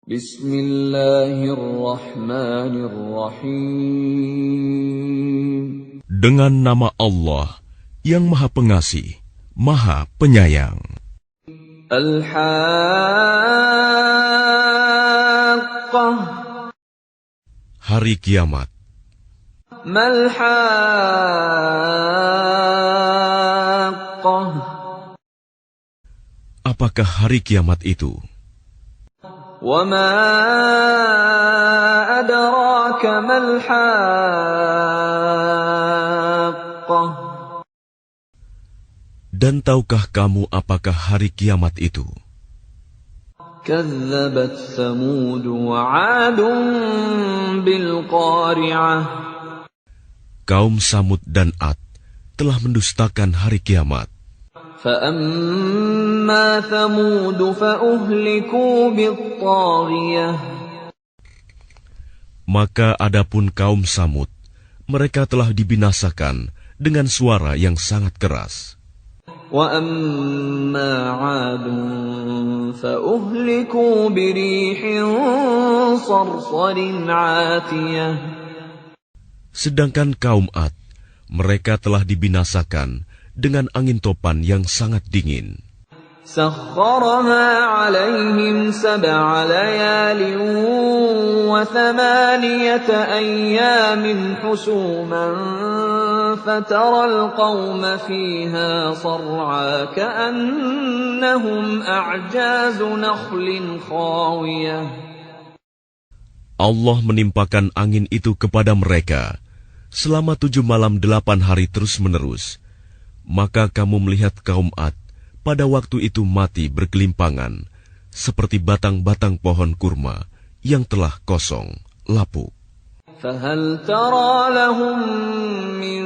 Bismillahirrahmanirrahim. Dengan nama Allah yang Maha Pengasih, Maha Penyayang. Al-Haqqah. Hari Kiamat. Mal-Haqqah. Apakah hari kiamat itu? وَمَا أَدْرَاكَ مَا الْحَاقَّةُ. Dan tahukah kamu apakah hari kiamat itu? كَذَّبَتْ ثَمُودُ وَعَادٌ بِالْقَارِعَةِ. Kaum Samud dan Ad telah mendustakan hari kiamat. فَأَمَّا ثَمُودُ فَأُهْلِكُوا بِالطَّاغِيَةِ. Maka adapun kaum Samud, mereka telah dibinasakan dengan suara yang sangat keras. وَأَمَّا عَادٌ فَأُهْلِكُوا بِرِيحٍ صَرْصَرٍ عَاتِيَةٍ. Sedangkan kaum Ad, mereka telah dibinasakan dengan angin topan yang sangat dingin. سَخَّرَهَا عَلَيْهِمْ 7 لَيَالٍ و8 أَيَّامٍ حُسُومًا فَتَرَى الْقَوْمَ فِيهَا صَرْعَىٰ كَأَنَّهُمْ أَعْجَازُ نَخْلٍ خَاوِيَةٍ. Allah menimpakan angin itu kepada mereka selama 7 malam 8 hari terus-menerus. Maka kamu melihat kaum Ad pada waktu itu mati bergelimpangan, seperti batang-batang pohon kurma yang telah kosong, lapuk. فَهَلْ تَرَى لَهُم مِّن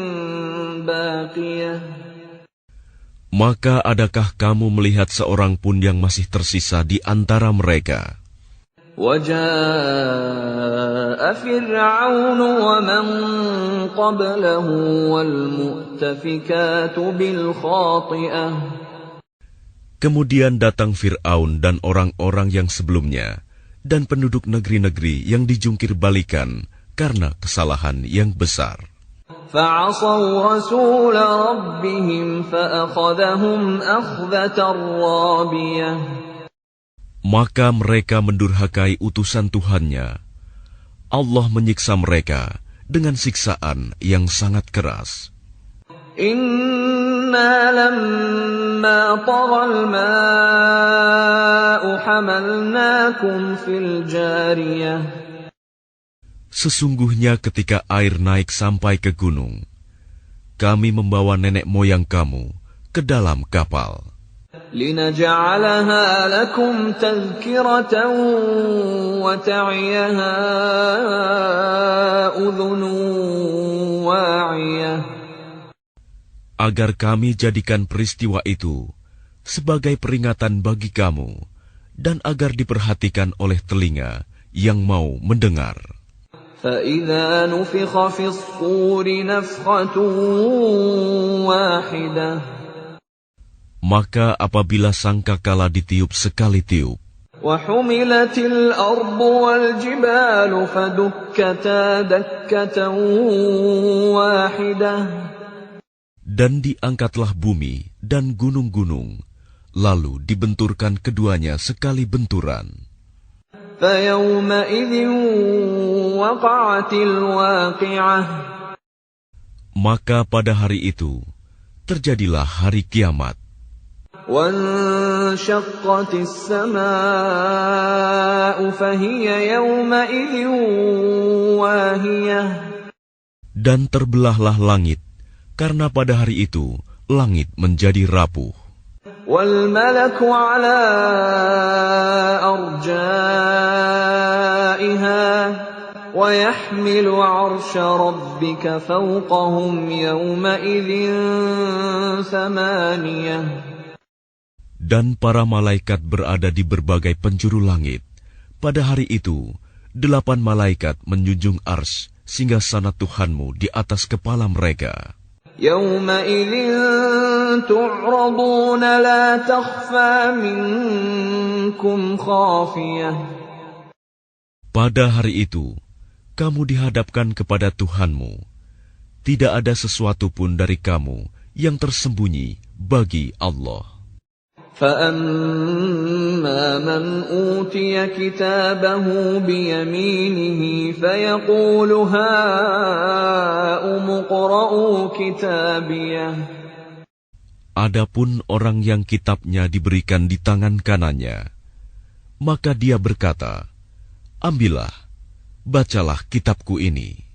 بَاقِيَةٍ. Maka adakah kamu melihat seorang pun yang masih tersisa di antara mereka? وَجَاءَ فِرْعَوْنُ وَمَن قَبْلَهُ وَالْمُؤْتَفِكَاتُ بِالْخَاطِئَةِ. Kemudian datang Fir'aun dan orang-orang yang sebelumnya, dan penduduk negeri-negeri yang dijungkir balikan karena kesalahan yang besar. فَعَصَوْا رَسُولَ رَبِّهِمْ فَأَخَذَهُمْ أَخْذَةً رَّابِيَةً. Maka mereka mendurhakai utusan Tuhannya. Allah menyiksa mereka dengan siksaan yang sangat keras. Inna lamma taghal ma'u hamalnakum fil jariyah. Sesungguhnya ketika air naik sampai ke gunung, kami membawa nenek moyang kamu ke dalam kapal. لِنَجْعَلَهَا لَكُمْ تَذْكِرَةً وَتَعِيَهَا أُذُنٌ وَاعِيَةٌ. Agar kami jadikan peristiwa itu sebagai peringatan bagi kamu, dan agar diperhatikan oleh telinga yang mau mendengar. فَإِذَا نُفِخَ فِي الصُّورِ نَفْخَةٌ وَاحِدَةٌ. Maka apabila sangkakala ditiup sekali tiup, وَحُمِلَتِ الْأَرْضُ وَالْجِبَالُ فَدُكَّتَا دَكَّةً وَاحِدَةً. dan diangkatlah bumi dan gunung-gunung, lalu dibenturkan keduanya sekali benturan. فَيَوْمَئِذٍ وَقَعَتِ الْوَاقِعَةُ. Maka pada hari itu terjadilah hari kiamat. وَانشَقَّتِ السَّمَاءُ فَهِيَ يَوْمَئِذٍ وَاهِيَةٌ. Dan terbelahlah langit, karena pada hari itu langit menjadi rapuh. وَالْمَلَكُ عَلَى أَرْجَائِهَا وَيَحْمِلُ عَرْشَ رَبِّكَ فَوْقَهُمْ يَوْمَئِذٍ 8. Dan para malaikat berada di berbagai penjuru langit. Pada hari itu, 8 malaikat menjunjung arsy singgasana Tuhanmu di atas kepala mereka. يَوْمَئِذٍ تُعْرَضُونَ لَا تَخْفَى مِنكُمْ خَافِيَةٌ. Pada hari itu, kamu dihadapkan kepada Tuhanmu. Tidak ada sesuatu pun dari kamu yang tersembunyi bagi Allah. فَأَمَّا مَنْ أُوتِيَ كِتَابَهُ بِيَمِينِهِ فَيَقُولُ هَاؤُمُ اقْرَءُوا كِتَابِيَهْ. Adapun orang yang kitabnya diberikan di tangan kanannya, maka dia berkata, ambillah, bacalah kitabku ini.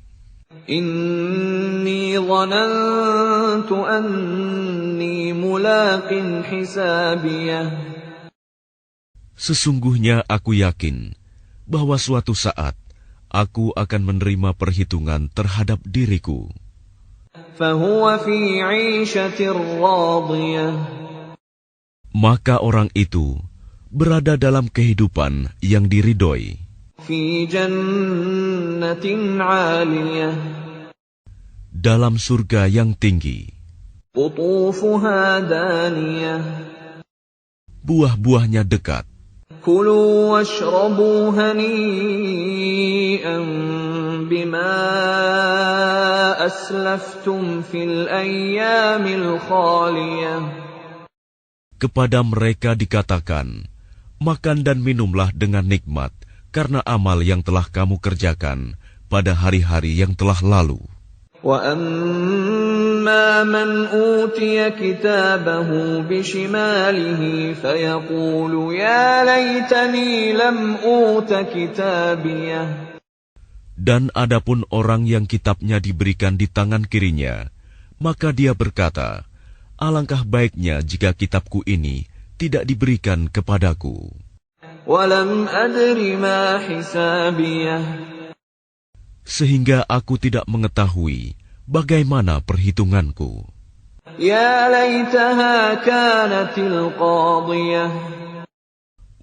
Inni dhanantu anni mulaqin hisabiyah. Sesungguhnya aku yakin bahwa suatu saat aku akan menerima perhitungan terhadap diriku. Fahuwa fi 'ishatir radiyah. Maka orang itu berada dalam kehidupan yang diridhoi. Fi jannatin 'aliyah. Dalam surga yang tinggi. Qutufuha daniyah. Buah-buahnya dekat. Kulu washrabu hani'an bima aslaftum fil ayyamil khaliyah. Kepada mereka dikatakan, makan dan minumlah dengan nikmat karena amal yang telah kamu kerjakan pada hari-hari yang telah lalu. وَأَمَّا مَنْ أُوتِيَ كِتَابَهُ بِشِمَالِهِ فَيَقُولُ يَا لَيْتَنِي لَمْ أُوتَ كِتَابِيَهْ. Dan adapun orang yang kitabnya diberikan di tangan kirinya, maka dia berkata, alangkah baiknya jika kitabku ini tidak diberikan kepadaku. وَلَمْ أَدْرِ مَا حِسَابِيَهْ. Sehingga aku tidak mengetahui bagaimana perhitunganku. يَا لَيْتَهَا كَانَتِ الْقَاضِيَةَ.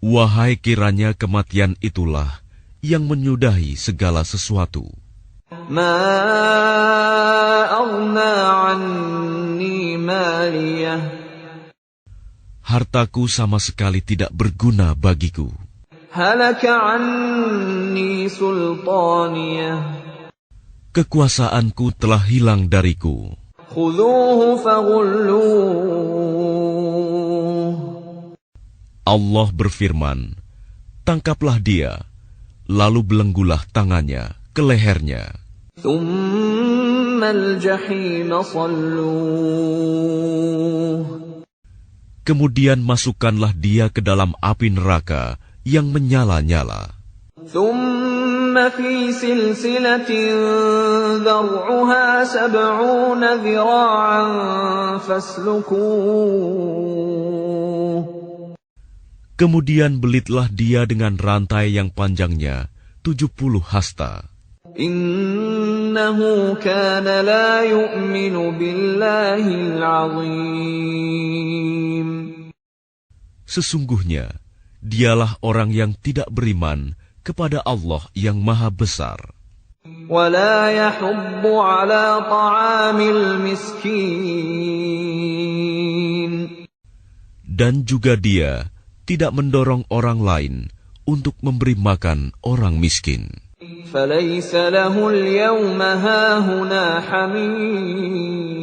Wahai kiranya kematian itulah yang menyudahi segala sesuatu. مَا أَغْنَى عَنِّي مَالِيَهْ. Hartaku sama sekali tidak berguna bagiku. هَلَكَ عَنِّي سُلْطَانِيَهْ. Kekuasaanku telah hilang dariku. خُذُوهُ فَغُلُّوهُ. Allah berfirman, tangkaplah dia, lalu belenggulah tangannya ke lehernya. ثُمَّ الْجَحِيمَ صَلُّوهُ. Kemudian masukkanlah dia ke dalam api neraka yang menyala-nyala. ثُمَّ فِي سِلْسِلَةٍ ذَرْعُهَا 70 ذِرَاعًا فَاسْلُكُوهُ. Kemudian belitlah dia dengan rantai yang panjangnya 70 hasta. Innahu kana la yu'minu billahil azim. Sesungguhnya, dialah orang yang tidak beriman kepada Allah yang Maha Besar. Wa la yahuddu ala ta'amil miskin. Dan juga dia tidak mendorong orang lain untuk memberi makan orang miskin. فَلَيْسَ لَهُ الْيَوْمَ هَاهُنَا حَمِيمٌ.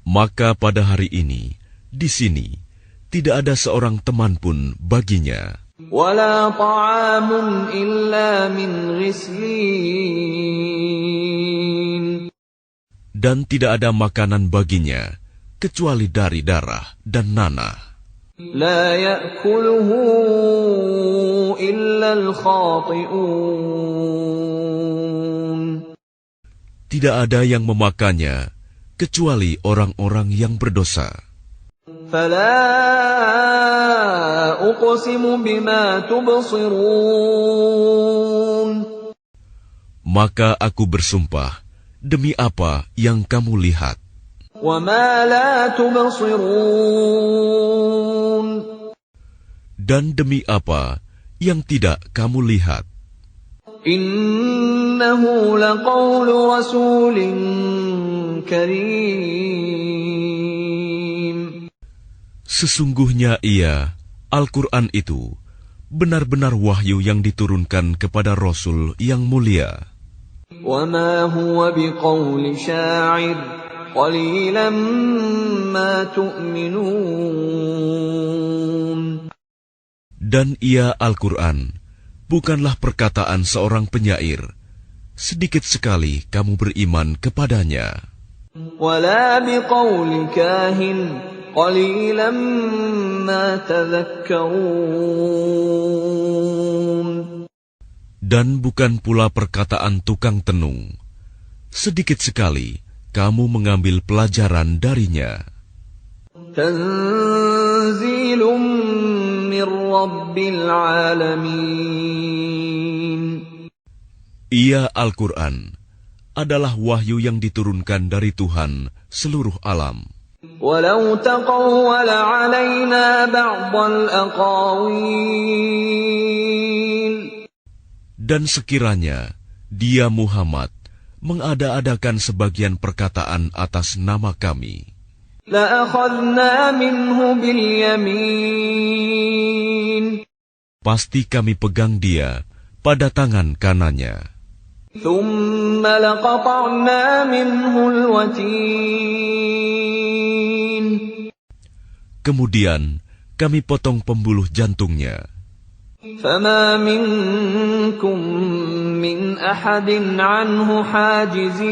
Maka pada hari ini, di sini, tidak ada seorang teman pun baginya. وَلَا طَعَامٌ إِلَّا مِنْ غِسْلِينٍ. Dan tidak ada makanan baginya, kecuali dari darah dan nanah. لا يأكله إلا الخاطئون. Tidak ada yang memakannya, kecuali orang-orang yang berdosa. فلا أقسم بما تبصرون. Maka aku bersumpah, demi apa yang kamu lihat. وما لا تبصرون. Dan demi apa yang tidak kamu lihat. إنه لقول رسول كريم. Sesungguhnya ia, Al-Quran itu, benar-benar wahyu yang diturunkan kepada Rasul yang mulia. وَمَا هُوَ بِقَوْلِ شَاعِرٍ قَلِيلًا مَا تُؤْمِنُونَ. Dan ia Al-Quran bukanlah perkataan seorang penyair. Sedikit sekali kamu beriman kepadanya. وَلَا بِقَوْلِ كَاهِنٍ قَلِيلًا مَا تَذَكَّرُونَ. Dan bukan pula perkataan tukang tenung. Sedikit sekali kamu mengambil pelajaran darinya. تَنزِيلٌ مِّن رَّبِّ الْعَالَمِينَ. Ia Al-Quran adalah wahyu yang diturunkan dari Tuhan seluruh alam. وَلَوْ تَقَوَّلَ عَلَيْنَا بَعْضَ الْأَقَاوِيلِ. Dan sekiranya dia Muhammad mengada-adakan sebagian perkataan atas nama kami, لَأَخَذْنَا مِنْهُ بِالْيَمِينِ. pasti kami pegang dia pada tangan kanannya. ثُمَّ لَقَطَعْنَا مِنْهُ الْوَتِينَ. Kemudian kami potong pembuluh jantungnya. فَمَا مِنْكُمْ مِنْ أَحَدٍ عَنْهُ حَاجِزِينَ.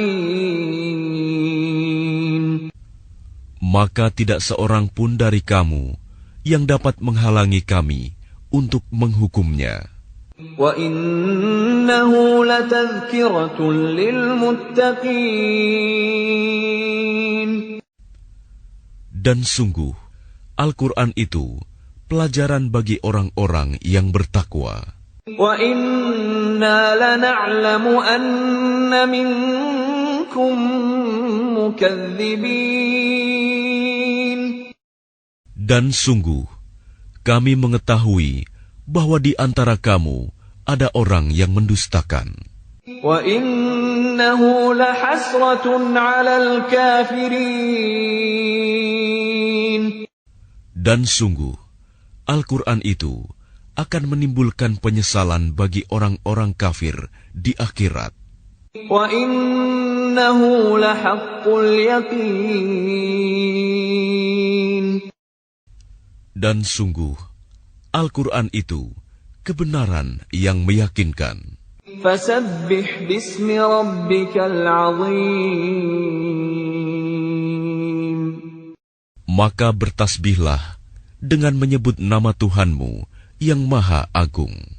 Maka tidak seorang pun dari kamu yang dapat menghalangi kami untuk menghukumnya. وَإِنَّهُ لَتَذْكِرَةٌ لِلْمُتَّقِينَ. Dan sungguh, Al-Quran itu pelajaran bagi orang-orang yang bertakwa. وَإِنَّا لَنَعْلَمُ أَنَّ مِنْكُمْ مُكَذِّبِينَ. Dan sungguh, kami mengetahui bahwa di antara kamu ada orang yang mendustakan. وَإِنَّهُ لَحَسْرَةٌ عَلَى الْكَافِرِينَ. Dan sungguh, Al-Quran itu akan menimbulkan penyesalan bagi orang-orang kafir di akhirat. وَإِنَّهُ لَحَقُّ الْيَقِينِ. Dan sungguh, Al-Quran itu kebenaran yang meyakinkan. فَسَبِّحْ بِاسْمِ رَبِّكَ الْعَظِيمِ. Maka bertasbihlah dengan menyebut nama Tuhanmu yang Maha Agung.